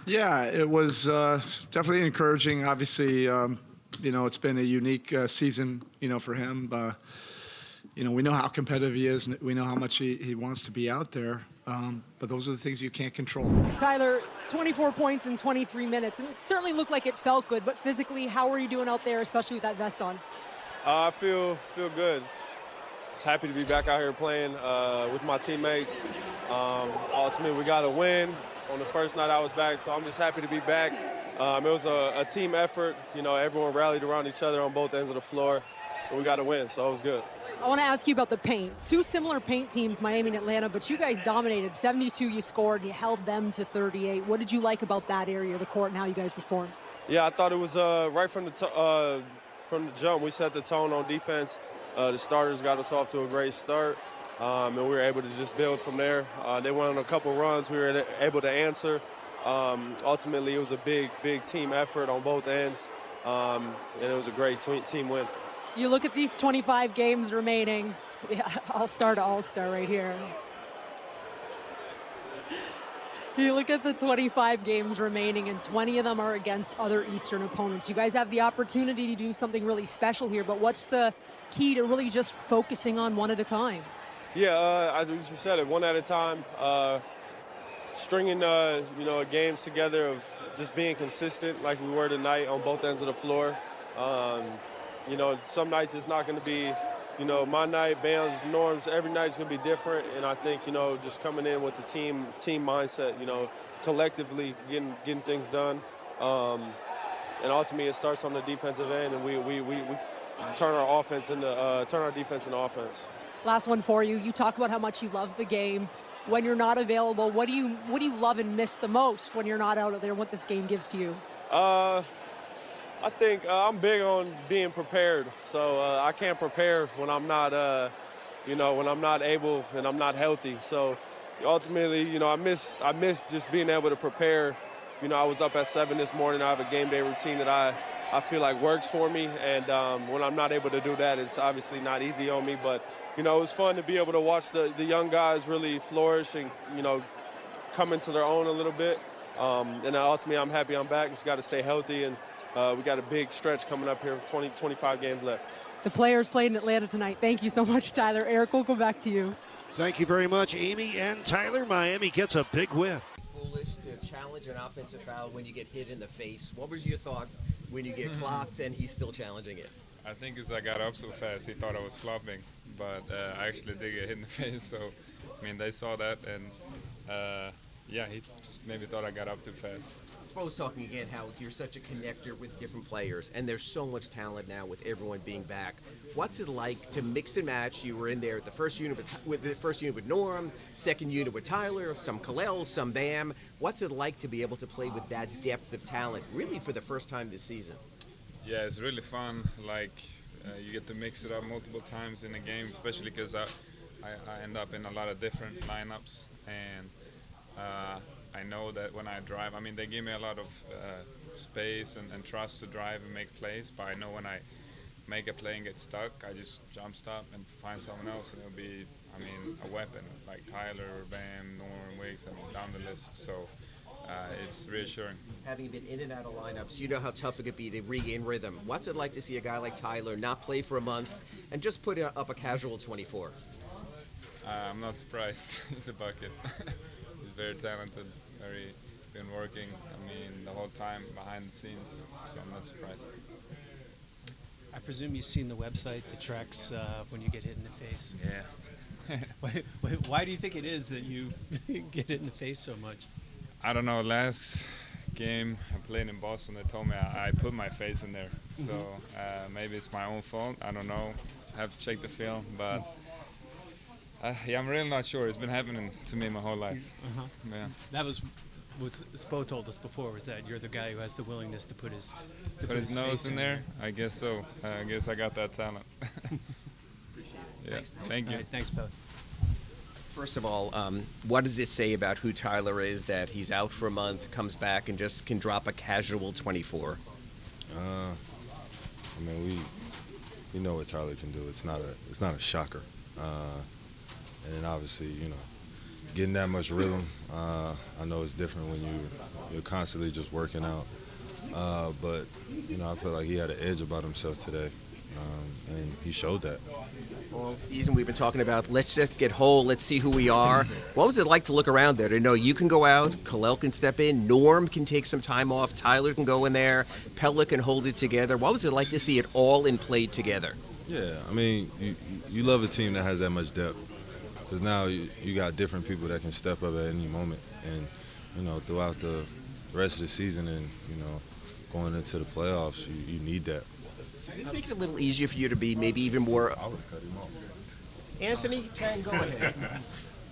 Yeah, it was definitely encouraging. Obviously, it's been a unique season, for him. We know how competitive he is, and we know how much he wants to be out there. But those are the things you can't control. Tyler, 24 points in 23 minutes, and it certainly looked like it felt good, but physically, how are you doing out there, especially with that vest on? I feel good. Just happy to be back out here playing with my teammates. Ultimately, we got a win on the first night I was back, so I'm just happy to be back. It was a team effort. Everyone rallied around each other on both ends of the floor, and we got a win, so it was good. I want to ask you about the paint. Two similar paint teams, Miami and Atlanta, but you guys dominated. 72 you scored, and you held them to 38. What did you like about that area of the court and how you guys performed? Yeah, I thought it was right from the jump. We set the tone on defense. The starters got us off to a great start, and we were able to just build from there. They went on a couple runs. We were able to answer. Ultimately, it was a big team effort on both ends, and it was a great team win. You look at these 25 games remaining. Yeah, all-star to all-star right here. You look at the 25 games remaining, and 20 of them are against other Eastern opponents. You guys have the opportunity to do something really special here, but what's the key to really just focusing on one at a time? Yeah, I think you said it, one at a time. Stringing, games together of just being consistent like we were tonight on both ends of the floor. Some nights it's not going to be, my night, Bam's, Norm's, every night's going to be different. And I think, just coming in with the team mindset, collectively getting things done. And ultimately it starts on the defensive end, and we turn our defense into offense. Last one for you. You talk about how much you love the game. When you're not available, what do you love and miss the most when you're not out there, what this game gives to you? I think I'm big on being prepared. So I can't prepare when I'm not, when I'm not able and I'm not healthy. So ultimately, I miss just being able to prepare. I was up at 7 this morning. I have a game day routine that I feel like works for me. And when I'm not able to do that, it's obviously not easy on me. But, it was fun to be able to watch the young guys really flourish and, come into their own a little bit. And ultimately, I'm happy I'm back. Just got to stay healthy. And we got a big stretch coming up here, 25 games left. The players played in Atlanta tonight. Thank you so much, Tyler. Erik, we'll go back to you. Thank you very much, Amy and Tyler. Miami gets a big win. Foolish to challenge an offensive foul when you get hit in the face. What was your thought when you get clocked and he's still challenging it? I think as I got up so fast, he thought I was flopping, but I actually did get hit in the face. So, they saw that, and he just maybe thought I got up too fast. I suppose talking again how you're such a connector with different players, and there's so much talent now with everyone being back. What's it like to mix and match? You were in there at the first unit with Norm, second unit with Tyler, some Khalil, some Bam. What's it like to be able to play with that depth of talent, really for the first time this season? Yeah, it's really fun. You get to mix it up multiple times in a game, especially because I end up in a lot of different lineups, and I know that when I drive, they give me a lot of space and trust to drive and make plays, but I know when I make a play and get stuck, I just jump stop and find someone else, and it'll be, a weapon, like Tyler, Bam, Norm, Wiggs, down the list. So it's reassuring. Having been in and out of lineups, you know how tough it could be to regain rhythm. What's it like to see a guy like Tyler not play for a month and just put up a casual 24? I'm not surprised. He's a bucket. He's very talented, been working, the whole time behind the scenes, so I'm not surprised. I presume you've seen the website that tracks when you get hit in the face. Yeah. Why do you think it is that you get hit in the face so much? I don't know. Last game I played in Boston, they told me I put my face in there. So maybe it's my own fault. I don't know. I have to check the film, but I'm really not sure. It's been happening to me my whole life. Yeah. That was what Spo told us before, was that you're the guy who has the willingness to put his nose in there. I guess so. I guess I got that talent. Appreciate it. Yeah. Thank you. Right, thanks, Pelle. First of all, what does it say about who Tyler is that he's out for a month, comes back, and just can drop a casual 24? we know what Tyler can do. It's not a shocker. And then obviously, getting that much rhythm. I know it's different when you're constantly just working out. But, I feel like he had an edge about himself today, and he showed that. All season we've been talking about, let's just get whole, let's see who we are. What was it like to look around there to know you can go out, Kalel can step in, Norm can take some time off, Tyler can go in there, Pelle can hold it together. What was it like to see it all in play together? Yeah, you love a team that has that much depth, because now you got different people that can step up at any moment. And, throughout the rest of the season and, going into the playoffs, you need that. Does this make it a little easier for you to be maybe even more... I would have cut him off. Anthony, go ahead.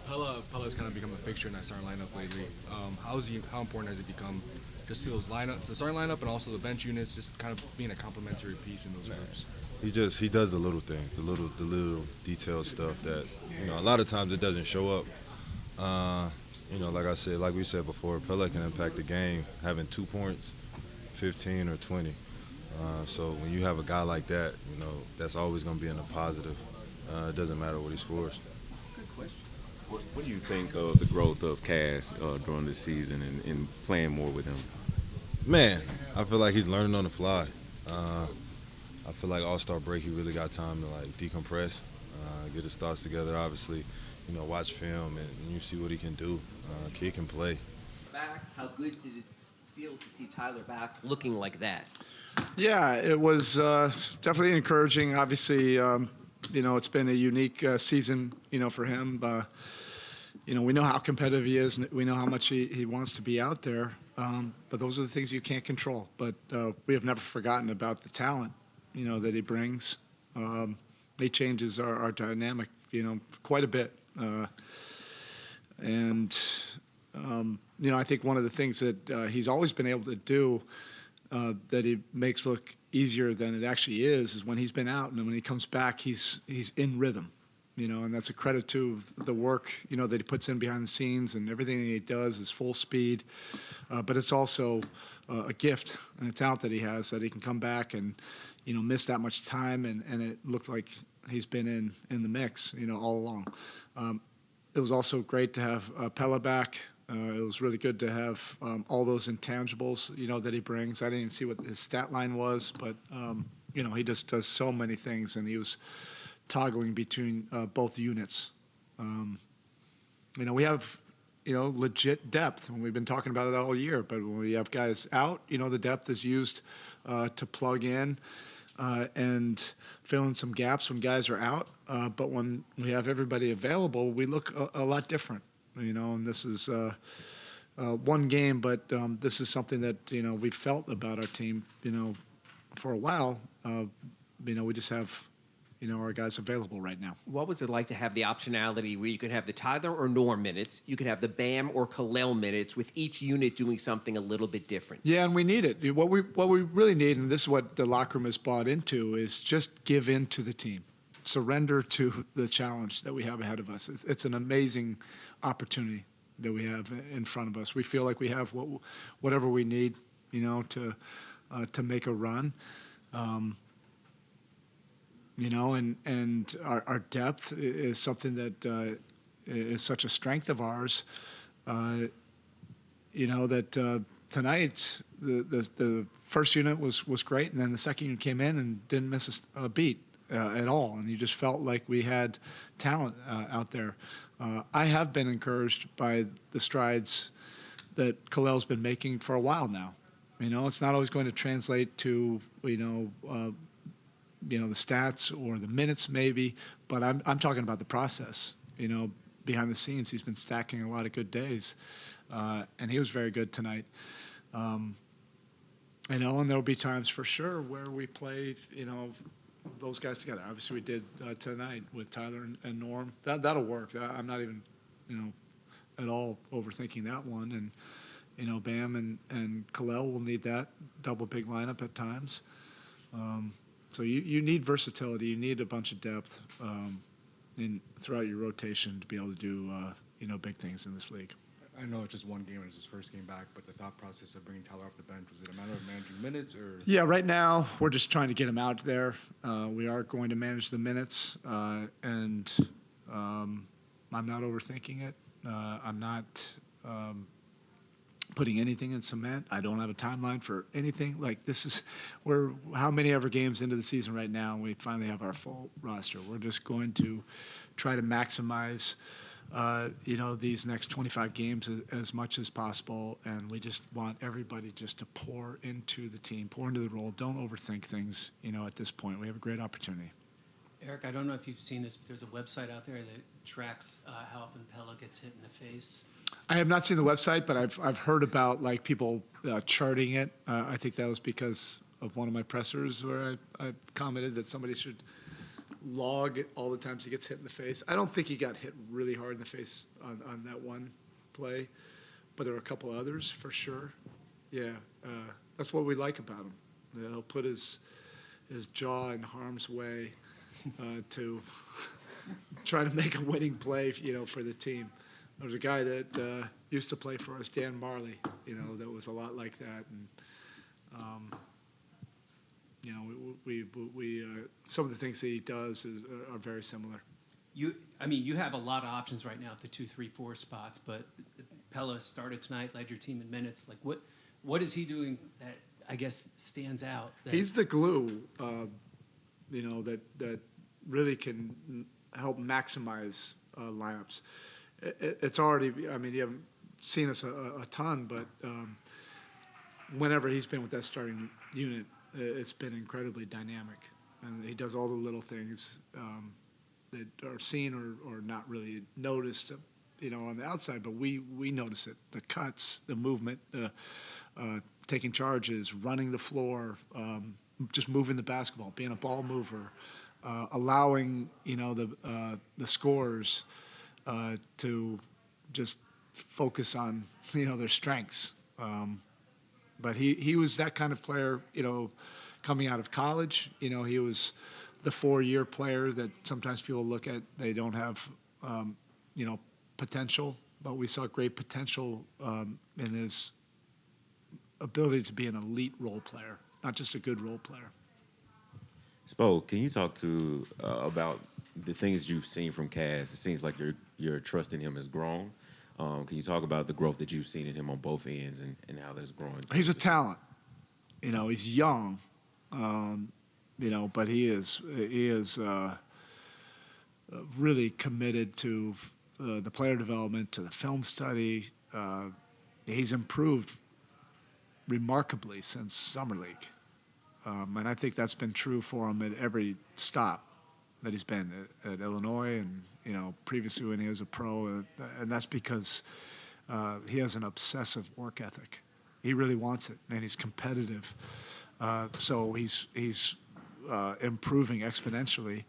Pelle's kind of become a fixture in that starting lineup lately. How important has it become just to those lineup, the starting lineup, and also the bench units, just kind of being a complementary piece in those groups? He does the little things, the little detailed stuff that a lot of times it doesn't show up. Like we said before, Pelle can impact the game having 2 points, 15 or 20. So when you have a guy like that, that's always going to be in a positive. It doesn't matter what he scores. Good question. What do you think of the growth of Cass during this season and playing more with him? Man, I feel like he's learning on the fly. I feel like All-Star break, he really got time to decompress, get his thoughts together. Obviously, watch film and you see what he can do. Kid can play. Back, how good did it feel to see Tyler back looking like that? Yeah, it was definitely encouraging. Obviously, it's been a unique season, for him. We know how competitive he is, and we know how much he wants to be out there. But those are the things you can't control. But we have never forgotten about the talent, that he brings. He changes our dynamic, quite a bit. I think one of the things that he's always been able to do that he makes look easier than it actually is when he's been out, and then when he comes back, he's in rhythm, and that's a credit to the work, that he puts in behind the scenes, and everything that he does is full speed. But it's also a gift and a talent that he has, that he can come back and, miss that much time, and it looked like he's been in the mix, all along. It was also great to have Pelle back. It was really good to have all those intangibles, that he brings. I didn't even see what his stat line was, but, he just does so many things, and he was toggling between both units. We have, legit depth, and we've been talking about it all year, but when we have guys out, the depth is used to plug in and fill in some gaps when guys are out. But when we have everybody available, we look a lot different. And this is one game, but this is something that, we've felt about our team, for a while. We just have, our guys available right now. What was it like to have the optionality where you could have the Tyler or Norm minutes, you could have the Bam or Kalel minutes, with each unit doing something a little bit different? Yeah, and we need it. What we really need, and this is what the locker room has bought into, is just give in to the team. Surrender to the challenge that we have ahead of us. It's an amazing opportunity that we have in front of us. We feel like we have whatever we need, to make a run. And our depth is something that is such a strength of ours. That tonight the first unit was great, and then the second unit came in and didn't miss a beat at all, and you just felt like we had talent out there. I have been encouraged by the strides that Kalel's been making for a while now. It's not always going to translate to the stats or the minutes maybe, but I'm talking about the process. Behind the scenes, he's been stacking a lot of good days, and he was very good tonight. And there'll be times for sure where we play, those guys together. Obviously, we did tonight with Tyler and Norm. That'll work. I'm not even, at all overthinking that one. And Bam and Kalel will need that double big lineup at times. So you need versatility. You need a bunch of depth throughout your rotation to be able to do big things in this league. I know it's just one game and it's his first game back, but the thought process of bringing Tyler off the bench, was it a matter of managing minutes or? Yeah, right now we're just trying to get him out there. We are going to manage the minutes, and I'm not overthinking it. I'm not putting anything in cement. I don't have a timeline for anything. Like we're how many ever games into the season right now, and we finally have our full roster. We're just going to try to maximize, these next 25 games as much as possible, and we just want everybody just to pour into the team, pour into the role. Don't overthink things. At this point, we have a great opportunity. Eric, I don't know if you've seen this, but there's a website out there that tracks how often Pelle gets hit in the face. I have not seen the website, but I've heard about like people charting it. I think that was because of one of my pressers where I commented that somebody should log all the times he gets hit in the face. I don't think he got hit really hard in the face on that one play, but there were a couple others for sure. Yeah, that's what we like about him. He'll put his jaw in harm's way to try to make a winning play, for the team. There was a guy that used to play for us, Dan Marley, that was a lot like that. And, we some of the things that he does are very similar. You have a lot of options right now at the 2, 3, 4 spots, but Pelle started tonight, led your team in minutes. Like, what is he doing that I guess stands out? He's the glue, that really can help maximize lineups. It's already, you haven't seen us a ton, but whenever he's been with that starting unit, it's been incredibly dynamic. And he does all the little things that are seen or not really noticed, on the outside, but we notice it. The cuts, the movement, taking charges, running the floor, just moving the basketball, being a ball mover, allowing, the scorers to just focus on, their strengths. But he was that kind of player, coming out of college. He was the 4-year player that sometimes people look at, they don't have, potential, but we saw great potential in his ability to be an elite role player, not just a good role player. Spo, can you talk to about the things you've seen from Cass? It seems like your trust in him has grown. Can you talk about the growth that you've seen in him on both ends and how that's growing? He's a talent. He's young, but he is really committed to the player development, to the film study. He's improved remarkably since Summer League. And I think that's been true for him at every stop that he's been at Illinois and, previously when he was a pro. And that's because he has an obsessive work ethic. He really wants it, and he's competitive. So he's improving exponentially.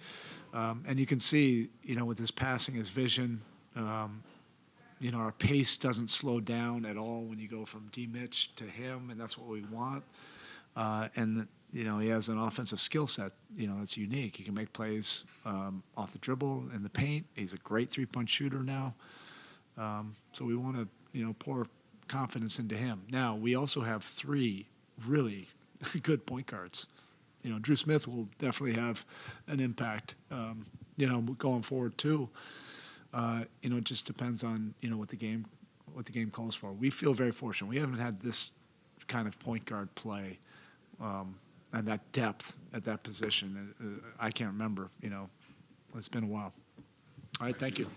And you can see, with his passing, his vision, our pace doesn't slow down at all when you go from D. Mitch to him, and that's what we want. And he has an offensive skill set, that's unique. He can make plays off the dribble in the paint. He's a great three-point shooter now. So we want to, pour confidence into him. Now, we also have 3 really good point guards. Drew Smith will definitely have an impact, going forward too. It just depends on, what the game calls for. We feel very fortunate. We haven't had this kind of point guard play and that depth at that position. I can't remember, it's been a while. All right, thank you.